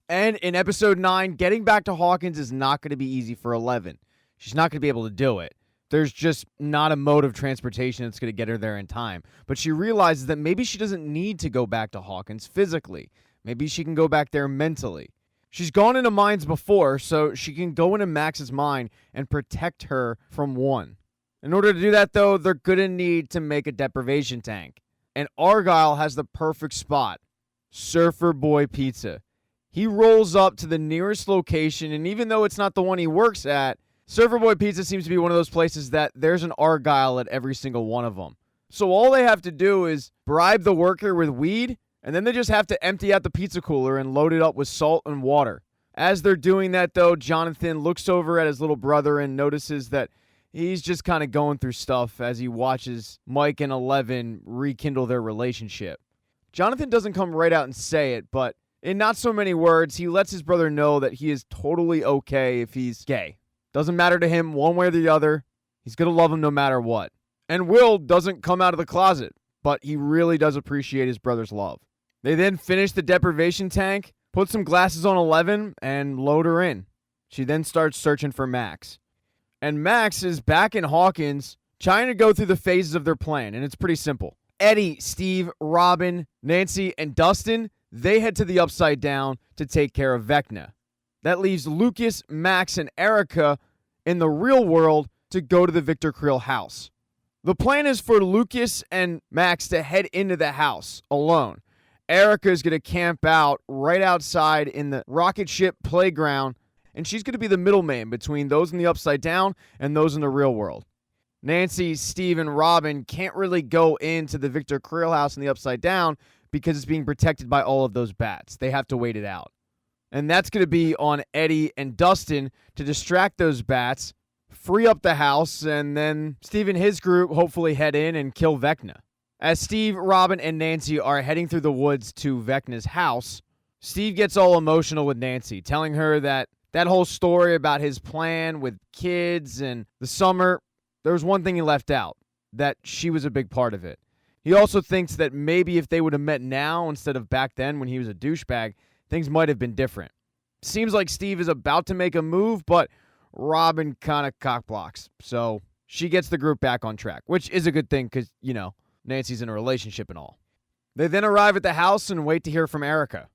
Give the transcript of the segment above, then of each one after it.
And in episode 9, getting back to Hawkins is not going to be easy for 11. She's not going to be able to do it. There's just not a mode of transportation that's going to get her there in time. But she realizes that maybe she doesn't need to go back to Hawkins physically. Maybe she can go back there mentally. She's gone into mines before, so she can go into Max's mine and protect her from one. In order to do that, though, they're going to need to make a deprivation tank. And Argyle has the perfect spot. Surfer Boy Pizza. He rolls up to the nearest location, and even though it's not the one he works at, Surfer Boy Pizza seems to be one of those places that there's an Argyle at every single one of them. So all they have to do is bribe the worker with weed, and then they just have to empty out the pizza cooler and load it up with salt and water. As they're doing that, though, Jonathan looks over at his little brother and notices that he's just kind of going through stuff as he watches Mike and 11 rekindle their relationship. Jonathan doesn't come right out and say it, but in not so many words, he lets his brother know that he is totally okay if he's gay. Doesn't matter to him one way or the other. He's going to love him no matter what. And Will doesn't come out of the closet, but he really does appreciate his brother's love. They then finish the deprivation tank, put some glasses on 11, and load her in. She then starts searching for Max. And Max is back in Hawkins trying to go through the phases of their plan, and it's pretty simple. Eddie, Steve, Robin, Nancy, and Dustin, they head to the Upside Down to take care of Vecna. That leaves Lucas, Max, and Erica in the real world to go to the Victor Creel house. The plan is for Lucas and Max to head into the house alone. Erica is going to camp out right outside in the rocket ship playground, and she's going to be the middleman between those in the Upside Down and those in the real world. Nancy, Steve, and Robin can't really go into the Victor Creel house in the Upside Down because it's being protected by all of those bats. They have to wait it out. And that's going to be on Eddie and Dustin to distract those bats, free up the house, and then Steve and his group hopefully head in and kill Vecna. As Steve, Robin, and Nancy are heading through the woods to Vecna's house, Steve gets all emotional with Nancy, telling her that whole story about his plan with kids and the summer, there was one thing he left out, that she was a big part of it. He also thinks that maybe if they would have met now instead of back then when he was a douchebag, things might have been different. Seems like Steve is about to make a move, but Robin kind of cockblocks. So she gets the group back on track, which is a good thing because, Nancy's in a relationship and all. They then arrive at the house and wait to hear from Erica.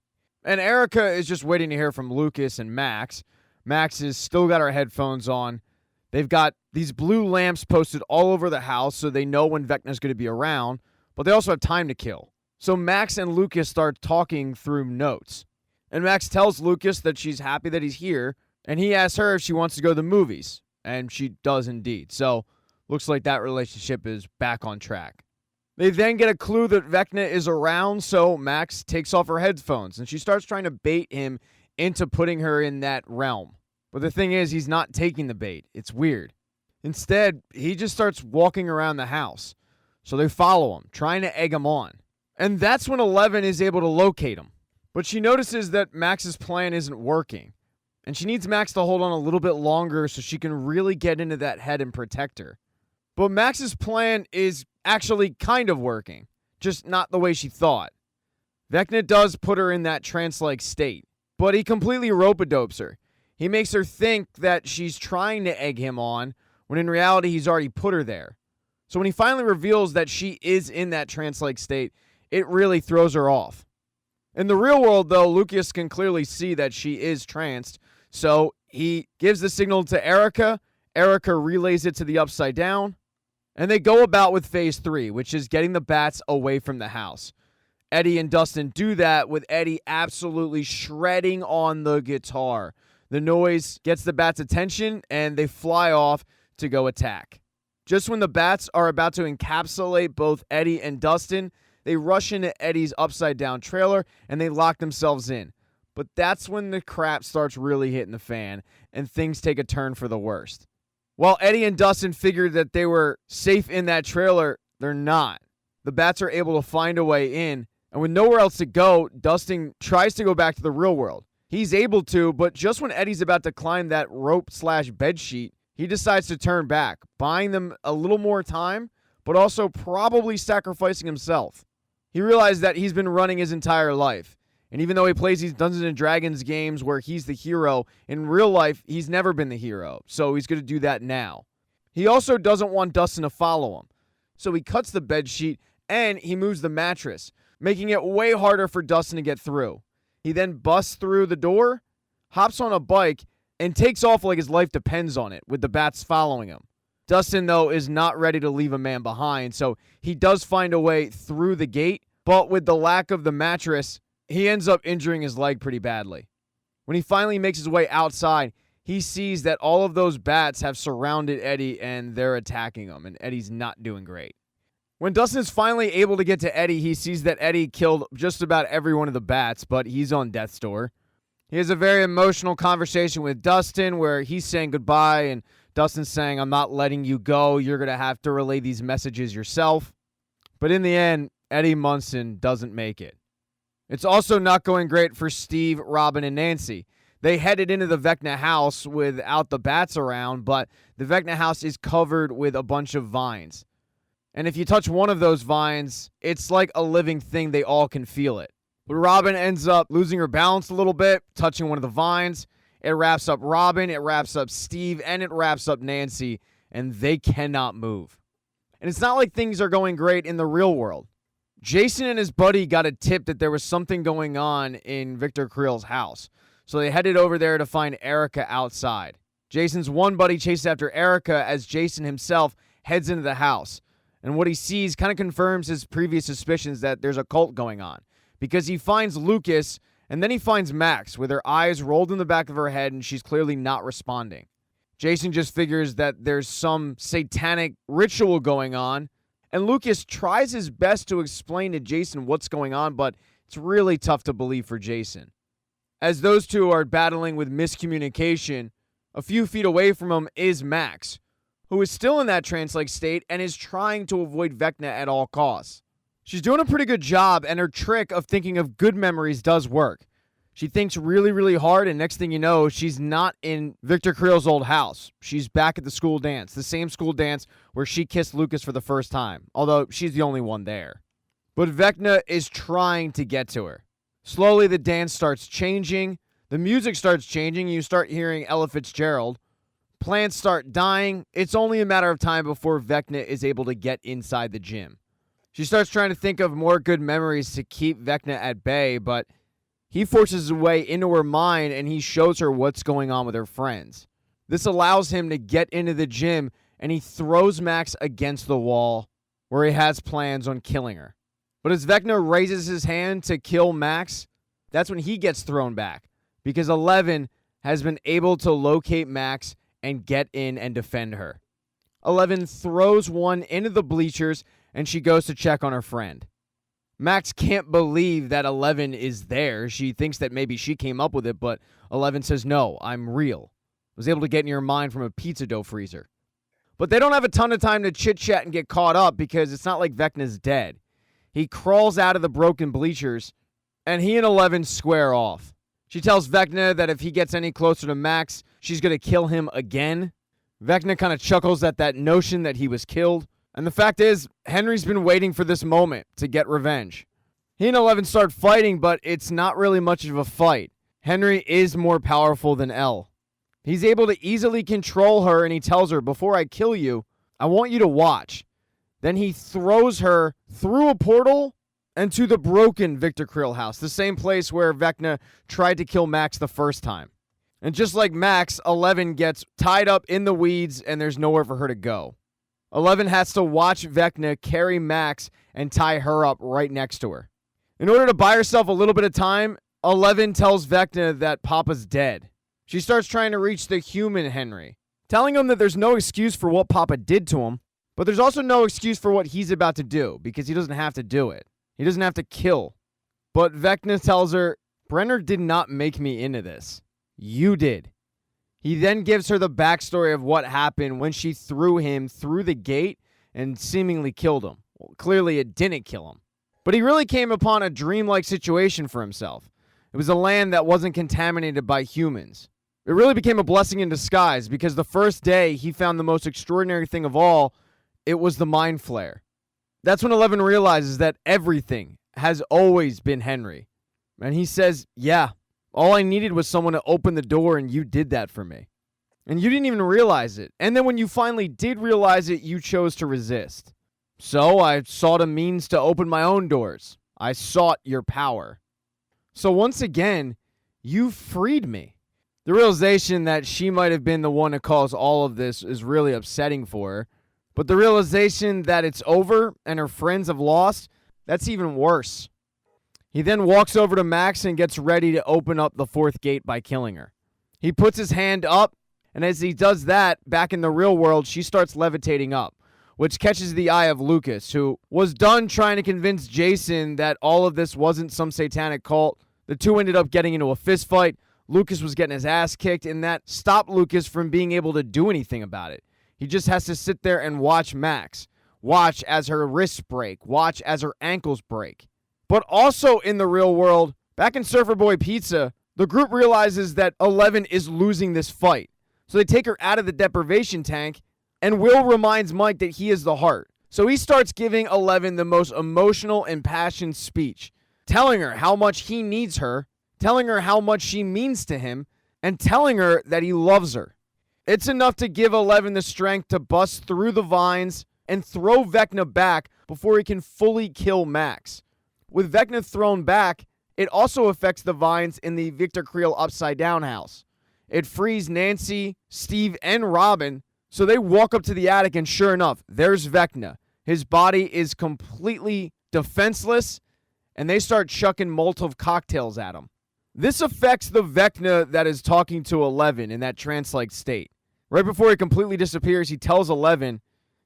And Erica is just waiting to hear from Lucas and Max. Max has still got her headphones on. They've got these blue lamps posted all over the house so they know when Vecna's going to be around, but they also have time to kill. So Max and Lucas start talking through notes. And Max tells Lucas that she's happy that he's here, and he asks her if she wants to go to the movies, and she does indeed. So looks like that relationship is back on track. They then get a clue that Vecna is around, so Max takes off her headphones, and she starts trying to bait him into putting her in that realm. But the thing is, he's not taking the bait. It's weird. Instead, he just starts walking around the house. So they follow him, trying to egg him on. And that's when 11 is able to locate him. But she notices that Max's plan isn't working. And she needs Max to hold on a little bit longer so she can really get into that head and protect her. But Max's plan is actually kind of working, just not the way she thought. Vecna does put her in that trance-like state, but he completely rope-a-dopes her. He makes her think that she's trying to egg him on, when in reality he's already put her there. So when he finally reveals that she is in that trance-like state, it really throws her off. In the real world, though, Lucas can clearly see that she is tranced, so he gives the signal to Erica. Erica relays it to the Upside Down, and they go about with Phase 3, which is getting the bats away from the house. Eddie and Dustin do that with Eddie absolutely shredding on the guitar. The noise gets the bats' attention, and they fly off to go attack. Just when the bats are about to encapsulate both Eddie and Dustin, they rush into Eddie's upside-down trailer, and they lock themselves in. But that's when the crap starts really hitting the fan, and things take a turn for the worst. While Eddie and Dustin figured that they were safe in that trailer, they're not. The bats are able to find a way in, and with nowhere else to go, Dustin tries to go back to the real world. He's able to, but just when Eddie's about to climb that rope/bed sheet, he decides to turn back, buying them a little more time, but also probably sacrificing himself. He realized that he's been running his entire life, And even though he plays these Dungeons & Dragons games where he's the hero, in real life, he's never been the hero. So he's going to do that now. He also doesn't want Dustin to follow him. So he cuts the bedsheet and he moves the mattress, making it way harder for Dustin to get through. He then busts through the door, hops on a bike, and takes off like his life depends on it, with the bats following him. Dustin, though, is not ready to leave a man behind, so he does find a way through the gate, but with the lack of the mattress, he ends up injuring his leg pretty badly. When he finally makes his way outside, he sees that all of those bats have surrounded Eddie and they're attacking him, and Eddie's not doing great. When Dustin is finally able to get to Eddie, he sees that Eddie killed just about every one of the bats, but he's on death's door. He has a very emotional conversation with Dustin where he's saying goodbye and Dustin's saying, I'm not letting you go. You're going to have to relay these messages yourself. But in the end, Eddie Munson doesn't make it. It's also not going great for Steve, Robin, and Nancy. They headed into the Vecna house without the bats around, but the Vecna house is covered with a bunch of vines. And if you touch one of those vines, it's like a living thing. They all can feel it. But Robin ends up losing her balance a little bit, touching one of the vines. It wraps up Robin, it wraps up Steve, and it wraps up Nancy, and they cannot move. And it's not like things are going great in the real world. Jason and his buddy got a tip that there was something going on in Victor Creel's house. So they headed over there to find Erica outside. Jason's one buddy chases after Erica as Jason himself heads into the house. And what he sees kind of confirms his previous suspicions that there's a cult going on. Because he finds Lucas, and then he finds Max with her eyes rolled in the back of her head, and she's clearly not responding. Jason just figures that there's some satanic ritual going on, and Lucas tries his best to explain to Jason what's going on, but it's really tough to believe for Jason. As those two are battling with miscommunication, a few feet away from him is Max, who is still in that trance-like state and is trying to avoid Vecna at all costs. She's doing a pretty good job, and her trick of thinking of good memories does work. She thinks really, really hard, and next thing you know, she's not in Victor Creel's old house. She's back at the school dance, the same school dance where she kissed Lucas for the first time, although she's the only one there. But Vecna is trying to get to her. Slowly, the dance starts changing, the music starts changing, and you start hearing Ella Fitzgerald. Plants start dying. It's only a matter of time before Vecna is able to get inside the gym. She starts trying to think of more good memories to keep Vecna at bay, but he forces his way into her mind and he shows her what's going on with her friends. This allows him to get into the gym and he throws Max against the wall where he has plans on killing her. But as Vecna raises his hand to kill Max, that's when he gets thrown back because 11 has been able to locate Max and get in and defend her. 11 throws one into the bleachers and she goes to check on her friend. Max can't believe that 11 is there. She thinks that maybe she came up with it, but 11 says, no, I'm real. I was able to get in your mind from a pizza dough freezer. But they don't have a ton of time to chit-chat and get caught up because it's not like Vecna's dead. He crawls out of the broken bleachers, and he and 11 square off. She tells Vecna that if he gets any closer to Max, she's going to kill him again. Vecna kind of chuckles at that notion that he was killed. And the fact is, Henry's been waiting for this moment to get revenge. He and 11 start fighting, but it's not really much of a fight. Henry is more powerful than Elle. He's able to easily control her, and he tells her, before I kill you, I want you to watch. Then he throws her through a portal and to the broken Victor Creel house, the same place where Vecna tried to kill Max the first time. And just like Max, 11 gets tied up in the weeds, and there's nowhere for her to go. 11 has to watch Vecna carry Max and tie her up right next to her. In order to buy herself a little bit of time, 11 tells Vecna that Papa's dead. She starts trying to reach the human Henry, telling him that there's no excuse for what Papa did to him, but there's also no excuse for what he's about to do, because he doesn't have to do it. He doesn't have to kill. But Vecna tells her, Brenner did not make me into this. You did. He then gives her the backstory of what happened when she threw him through the gate and seemingly killed him. Well, clearly it didn't kill him. But he really came upon a dreamlike situation for himself. It was a land that wasn't contaminated by humans. It really became a blessing in disguise because the first day he found the most extraordinary thing of all, it was the mind flare. That's when 11 realizes that everything has always been Henry. And he says, yeah, all I needed was someone to open the door, and you did that for me. And you didn't even realize it. And then when you finally did realize it, you chose to resist. So I sought a means to open my own doors. I sought your power. So once again, you freed me. The realization that she might have been the one to cause all of this is really upsetting for her. But the realization that it's over and her friends have lost, that's even worse. He then walks over to Max and gets ready to open up the fourth gate by killing her. He puts his hand up, and as he does that, back in the real world, she starts levitating up, which catches the eye of Lucas, who was done trying to convince Jason that all of this wasn't some satanic cult. The two ended up getting into a fist fight. Lucas was getting his ass kicked, and that stopped Lucas from being able to do anything about it. He just has to sit there and watch Max. Watch as her wrists break. Watch as her ankles break. But also in the real world, back in Surfer Boy Pizza, the group realizes that 11 is losing this fight. So they take her out of the deprivation tank, and Will reminds Mike that he is the heart. So he starts giving 11 the most emotional, impassioned speech, telling her how much he needs her, telling her how much she means to him, and telling her that he loves her. It's enough to give 11 the strength to bust through the vines and throw Vecna back before he can fully kill Max. With Vecna thrown back, it also affects the vines in the Victor Creel upside down house. It frees Nancy, Steve, and Robin, so they walk up to the attic, and sure enough, there's Vecna. His body is completely defenseless, and they start chucking Molotov cocktails at him. This affects the Vecna that is talking to 11 in that trance-like state. Right before he completely disappears, he tells 11,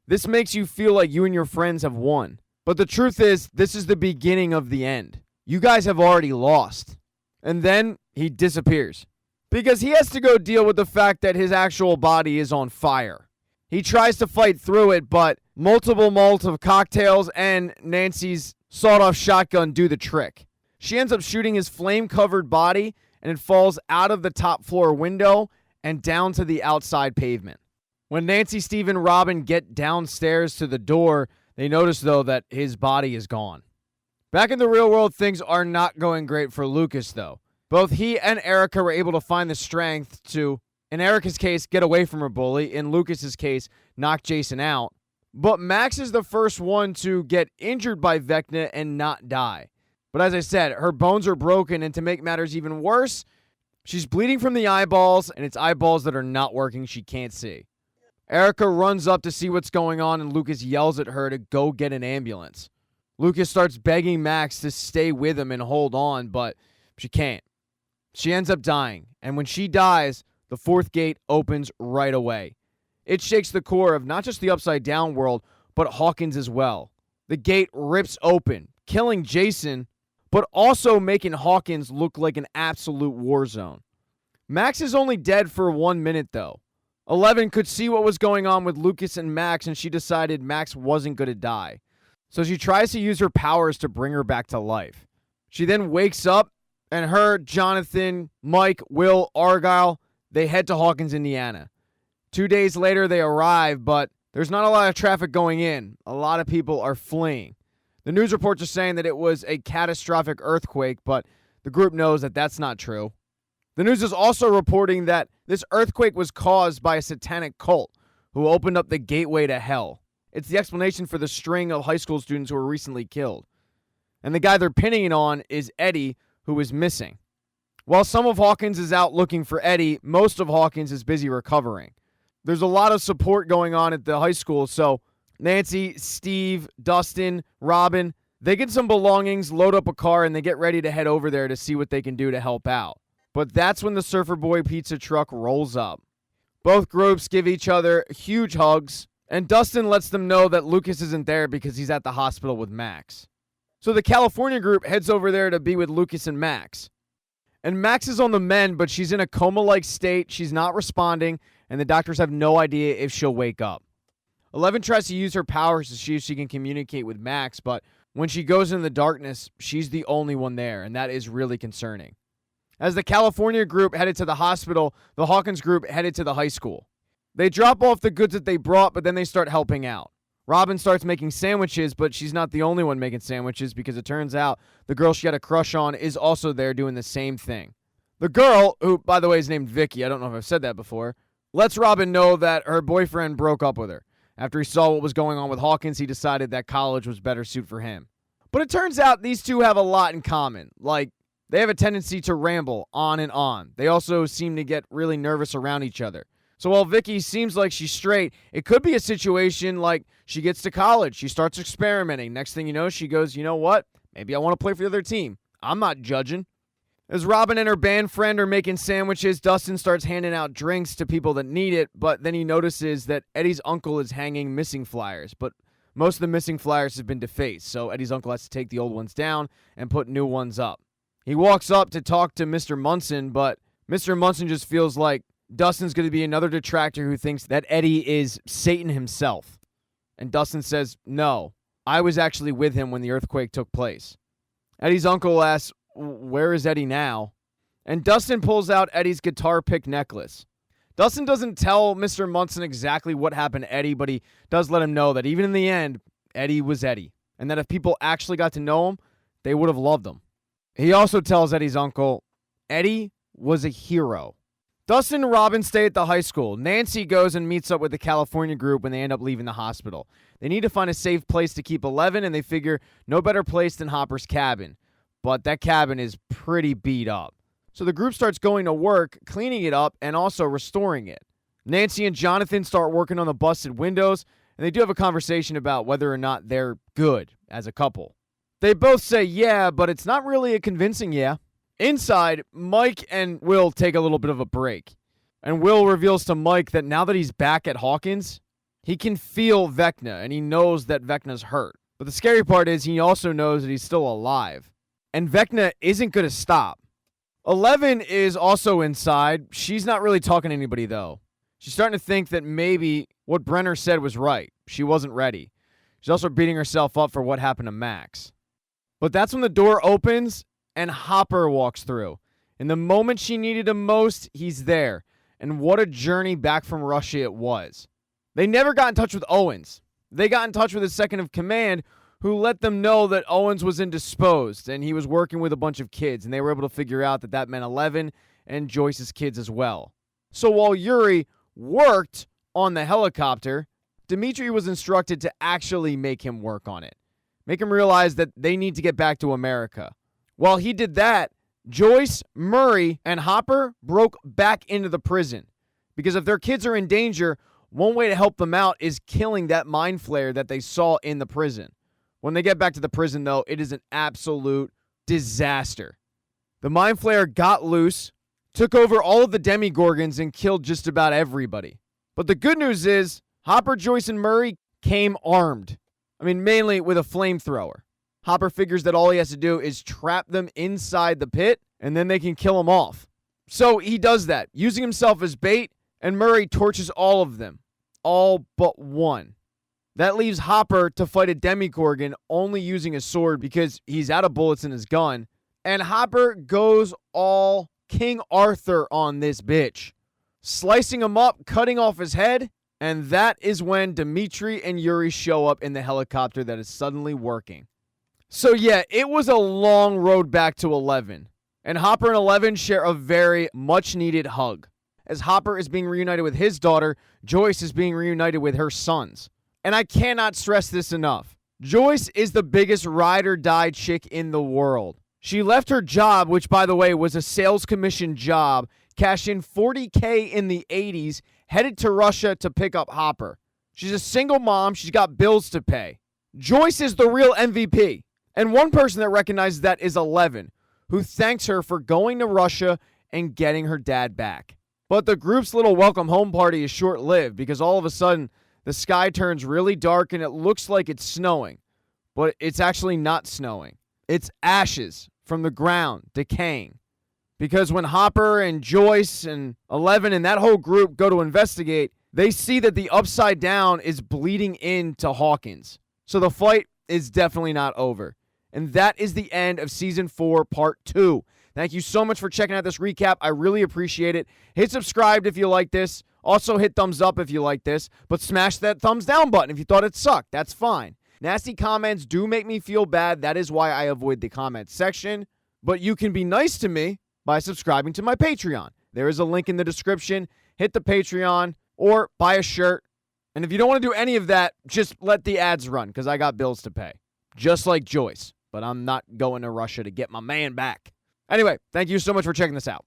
"This makes you feel like you and your friends have won. But the truth is, this is the beginning of the end. You guys have already lost." And then he disappears, because he has to go deal with the fact that his actual body is on fire. He tries to fight through it, but multiple Molotov cocktails and Nancy's sawed-off shotgun do the trick. She ends up shooting his flame-covered body, and it falls out of the top floor window and down to the outside pavement. When Nancy, Steve, and Robin get downstairs to the door, they notice, though, that his body is gone. Back in the real world, things are not going great for Lucas, though. Both he and Erica were able to find the strength to, in Erica's case, get away from her bully. In Lucas's case, knock Jason out. But Max is the first one to get injured by Vecna and not die. But as I said, her bones are broken, and to make matters even worse, she's bleeding from the eyeballs, and it's eyeballs that are not working. She can't see. Erica runs up to see what's going on, and Lucas yells at her to go get an ambulance. Lucas starts begging Max to stay with him and hold on, but she can't. She ends up dying, and when she dies, the fourth gate opens right away. It shakes the core of not just the Upside Down world, but Hawkins as well. The gate rips open, killing Jason, but also making Hawkins look like an absolute war zone. Max is only dead for 1 minute, though. 11 could see what was going on with Lucas and Max, and she decided Max wasn't going to die. So she tries to use her powers to bring her back to life. She then wakes up, and her, Jonathan, Mike, Will, Argyle, they head to Hawkins, Indiana. 2 days later, they arrive, but there's not a lot of traffic going in. A lot of people are fleeing. The news reports are saying that it was a catastrophic earthquake, but the group knows that that's not true. The news is also reporting that this earthquake was caused by a satanic cult who opened up the gateway to hell. It's the explanation for the string of high school students who were recently killed. And the guy they're pinning it on is Eddie, who is missing. While some of Hawkins is out looking for Eddie, most of Hawkins is busy recovering. There's a lot of support going on at the high school, so Nancy, Steve, Dustin, Robin, they get some belongings, load up a car, and they get ready to head over there to see what they can do to help out. But that's when the Surfer Boy pizza truck rolls up. Both groups give each other huge hugs, and Dustin lets them know that Lucas isn't there because he's at the hospital with Max. So the California group heads over there to be with Lucas and Max. And Max is on the mend, but she's in a coma-like state, she's not responding, and the doctors have no idea if she'll wake up. 11 tries to use her powers to see if she can communicate with Max, but when she goes in the darkness, she's the only one there, and that is really concerning. As the California group headed to the hospital, the Hawkins group headed to the high school. They drop off the goods that they brought, but then they start helping out. Robin starts making sandwiches, but she's not the only one making sandwiches because it turns out the girl she had a crush on is also there doing the same thing. The girl, who, by the way, is named Vicky, I don't know if I've said that before, lets Robin know that her boyfriend broke up with her. After he saw what was going on with Hawkins, he decided that college was better suit for him. But it turns out these two have a lot in common. Like, they have a tendency to ramble on and on. They also seem to get really nervous around each other. So while Vicky seems like she's straight, it could be a situation like she gets to college, she starts experimenting. Next thing you know, she goes, you know what? Maybe I want to play for the other team. I'm not judging. As Robin and her band friend are making sandwiches, Dustin starts handing out drinks to people that need it, but then he notices that Eddie's uncle is hanging missing flyers, but most of the missing flyers have been defaced, so Eddie's uncle has to take the old ones down and put new ones up. He walks up to talk to Mr. Munson, but Mr. Munson just feels like Dustin's going to be another detractor who thinks that Eddie is Satan himself. And Dustin says, no, I was actually with him when the earthquake took place. Eddie's uncle asks, where is Eddie now? And Dustin pulls out Eddie's guitar pick necklace. Dustin doesn't tell Mr. Munson exactly what happened to Eddie, but he does let him know that even in the end, Eddie was Eddie. And that if people actually got to know him, they would have loved him. He also tells Eddie's uncle, Eddie was a hero. Dustin and Robin stay at the high school. Nancy goes and meets up with the California group when they end up leaving the hospital. They need to find a safe place to keep 11, and they figure no better place than Hopper's cabin. But that cabin is pretty beat up. So the group starts going to work, cleaning it up, and also restoring it. Nancy and Jonathan start working on the busted windows, and they do have a conversation about whether or not they're good as a couple. They both say yeah, but it's not really a convincing yeah. Inside, Mike and Will take a little bit of a break. And Will reveals to Mike that now that he's back at Hawkins, he can feel Vecna, and he knows that Vecna's hurt. But the scary part is he also knows that he's still alive. And Vecna isn't going to stop. 11 is also inside. She's not really talking to anybody, though. She's starting to think that maybe what Brenner said was right. She wasn't ready. She's also beating herself up for what happened to Max. But that's when the door opens and Hopper walks through. In the moment she needed him most, he's there. And what a journey back from Russia it was. They never got in touch with Owens. They got in touch with his second of command, who let them know that Owens was indisposed and he was working with a bunch of kids, and they were able to figure out that that meant 11 and Joyce's kids as well. So while Yuri worked on the helicopter, Dmitri was instructed to actually make him work on it. Make him realize that they need to get back to America. While he did that, Joyce, Murray, and Hopper broke back into the prison. Because if their kids are in danger, one way to help them out is killing that mind flare that they saw in the prison. When they get back to the prison, though, it is an absolute disaster. The mind flare got loose, took over all of the Demigorgons, and killed just about everybody. But the good news is, Hopper, Joyce, and Murray came armed. I mean, mainly with a flamethrower. Hopper figures that all he has to do is trap them inside the pit, and then they can kill them off. So he does that, using himself as bait, and Murray torches all of them. All but one. That leaves Hopper to fight a Demigorgon only using a sword because he's out of bullets in his gun. And Hopper goes all King Arthur on this bitch. Slicing him up, cutting off his head, and that is when Dmitri and Yuri show up in the helicopter that is suddenly working. So yeah, it was a long road back to 11. And Hopper and 11 share a very much needed hug. As Hopper is being reunited with his daughter, Joyce is being reunited with her sons. And I cannot stress this enough. Joyce is the biggest ride or die chick in the world. She left her job, which by the way was a sales commission job, cashed in $40K in the 80s, headed to Russia to pick up Hopper. She's a single mom. She's got bills to pay. Joyce is the real MVP. And one person that recognizes that is 11, who thanks her for going to Russia and getting her dad back. But the group's little welcome home party is short-lived because all of a sudden the sky turns really dark and it looks like it's snowing. But it's actually not snowing. It's ashes from the ground decaying. Because when Hopper and Joyce and 11 and that whole group go to investigate, they see that the Upside Down is bleeding into Hawkins. So the fight is definitely not over. And that is the end of Season 4, Part 2. Thank you so much for checking out this recap. I really appreciate it. Hit subscribe if you like this. Also, hit thumbs up if you like this, but smash that thumbs down button if you thought it sucked. That's fine. Nasty comments do make me feel bad. That is why I avoid the comment section. But you can be nice to me by subscribing to my Patreon. There is a link in the description. Hit the Patreon or buy a shirt. And if you don't want to do any of that, just let the ads run because I got bills to pay. Just like Joyce. But I'm not going to Russia to get my man back. Anyway, thank you so much for checking this out.